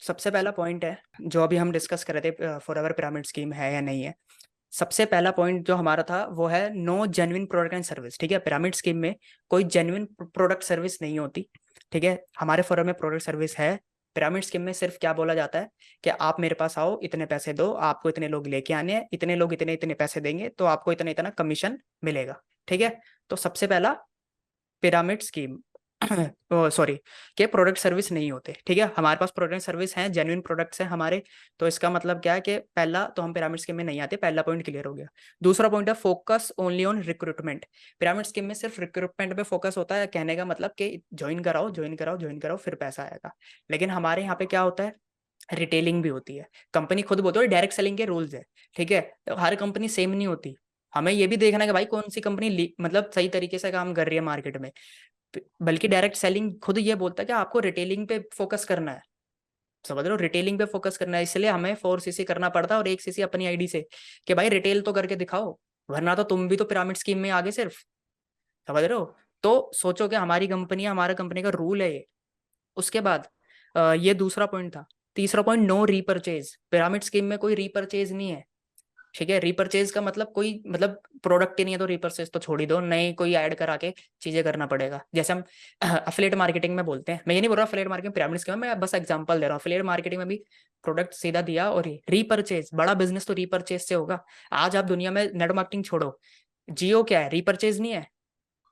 सबसे पहला पॉइंट है जो अभी हम डिस्कस कर रहे थे, फॉरएवर पिरामिड स्कीम है या नहीं है। सबसे पहला पॉइंट जो हमारा था वो है no genuine product and service. ठीक है, पिरामिड स्कीम में कोई जेन्युइन प्रोडक्ट सर्विस नहीं होती। ठीक है, हमारे फॉरएवर में प्रोडक्ट सर्विस है। पिरामिड स्कीम में सिर्फ क्या बोला जाता है कि आप मेरे पास आओ, इतने पैसे दो, आपको इतने लोग लेके आने हैं, इतने लोग इतने इतने पैसे देंगे तो आपको इतना इतना कमीशन मिलेगा। ठीक है, तो सबसे पहला पिरामिड स्कीम सॉरी के प्रोडक्ट सर्विस नहीं होते। ठीक है, हमारे पास प्रोडक्ट सर्विस हैं, जेन्युइन प्रोडक्ट्स हैं हमारे। तो इसका मतलब क्या है कि पहला तो हम पिरामिड स्कीम में नहीं आते, पहला पॉइंट क्लियर हो गया। दूसरा पॉइंट है focus only on recruitment. Pyramid scheme में सिर्फ रिक्रूटमेंट पे फोकस होता है। कहने का मतलब कि ज्वाइन कराओ ज्वाइन कराओ ज्वाइन कराओ फिर पैसा आएगा। लेकिन हमारे यहाँ पे क्या होता है, रिटेलिंग भी होती है। कंपनी खुद बोलती है डायरेक्ट सेलिंग के रूल्स है। ठीक है, तो हर कंपनी सेम नहीं होती। हमें ये भी देखना है कि भाई कौन सी कंपनी मतलब सही तरीके से काम कर रही है मार्केट में। बल्कि डायरेक्ट सेलिंग खुद ये बोलता है कि आपको रिटेलिंग पे फोकस करना है। समझ रहे हो, रिटेलिंग पे फोकस करना है, इसलिए हमें 4 सीसी करना पड़ता है और 1 सीसी अपनी आईडी से कि भाई रिटेल तो करके दिखाओ, वरना तो तुम भी तो पिरामिड स्कीम में आगे सिर्फ। समझ रहे हो, तो सोचो कि हमारी कंपनी है, हमारा कंपनी का रूल है ये। उसके बाद ये दूसरा पॉइंट था। तीसरा point no repurchase. Pyramid scheme में कोई रीपरचेज नहीं है। ठीक है, रीपरचेज का मतलब कोई मतलब प्रोडक्ट ही नहीं है तो रीपरचेज तो छोड़ ही दो, नए कोई ऐड करा के चीजें करना पड़ेगा। जैसे हम अफिलिएट मार्केटिंग में बोलते हैं, मैं ये नहीं बोल रहा अफिलिएट मार्केटिंग पिरामिड स्कीम में, मैं बस एग्जांपल दे रहा हूँ। अफिलिएट मार्केटिंग में भी प्रोडक्ट सीधा दिया और रीपरचेज, बड़ा बिजनेस तो रीपरचेज से होगा। आज आप दुनिया में नेट मार्केटिंग छोड़ो, जियो क्या है, रीपरचेज नहीं है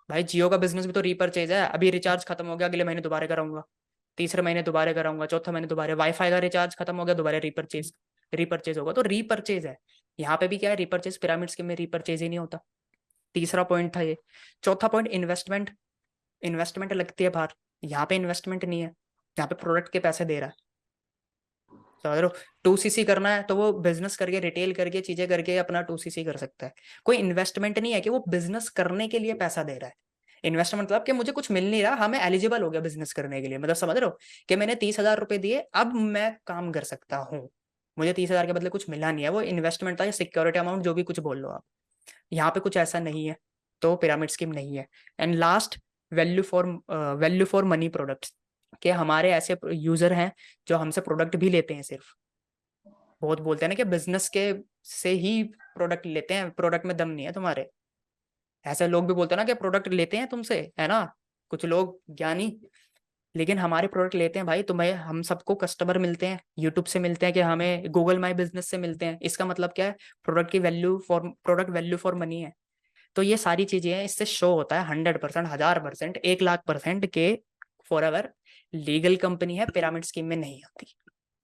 भाई। जियो का बिजनेस भी तो रीपरचेज है। अभी रिचार्ज खत्म हो गया, अगले महीने दोबारा कराऊंगा, तीसरे महीने दोबारा कराऊंगा, चौथे महीने दोबारा। वाईफाई का रिचार्ज खत्म हो गया, दोबारा रीपरचेज रीपरचेज होगा, तो रीपरचेज है। यहाँ पे भी क्या है, रीपरचेज। पिरामिड स्कीम में रीपरचेज ही नहीं होता। तीसरा पॉइंट था ये। चौथा पॉइंट इन्वेस्टमेंट। इन्वेस्टमेंट लगती है बाहर, यहाँ पे इन्वेस्टमेंट नहीं है, यहाँ पे प्रोडक्ट के पैसे दे रहा है। समझ रहे हो, 2 सीसी करना है तो वो बिजनेस करके रिटेल करके चीजें करके अपना 2 सीसी कर सकता है। कोई इन्वेस्टमेंट नहीं है कि वो बिजनेस करने के लिए पैसा दे रहा है। इन्वेस्टमेंट मतलब कि मुझे कुछ मिल नहीं रहा, हाँ मैं एलिजिबल हो गया बिजनेस करने के लिए, मतलब समझ रहे हो कि मैंने 30,000 रुपए दिए, अब मैं काम कर सकता हूँ। मुझे 30,000 के बदले कुछ मिला नहीं है, वो इन्वेस्टमेंट था या सिक्योरिटी अमाउंट, जो भी कुछ बोल लो आप। यहाँ पे कुछ ऐसा नहीं है, तो पिरामिड स्कीम नहीं है। And last, value for money products. कि हमारे ऐसे यूजर हैं जो हमसे प्रोडक्ट भी लेते हैं सिर्फ। बहुत बोलते हैं ना कि बिजनेस के से ही प्रोडक्ट लेते हैं, प्रोडक्ट में दम नहीं है तुम्हारे। ऐसे लोग भी बोलते हैं ना कि प्रोडक्ट लेते हैं तुमसे, है ना, कुछ लोग ज्ञानी। लेकिन हमारे प्रोडक्ट लेते हैं भाई, तुम्हें हम सबको कस्टमर मिलते हैं, यूट्यूब से मिलते हैं, कि हमें गूगल माई बिजनेस से मिलते हैं। इसका मतलब क्या है, प्रोडक्ट वैल्यू फॉर मनी है। तो ये सारी चीजें हैं, इससे शो होता है 100%, 1000%, 1,00,000% के फॉरएवर लीगल कंपनी है, पिरामिड स्कीम में नहीं आती।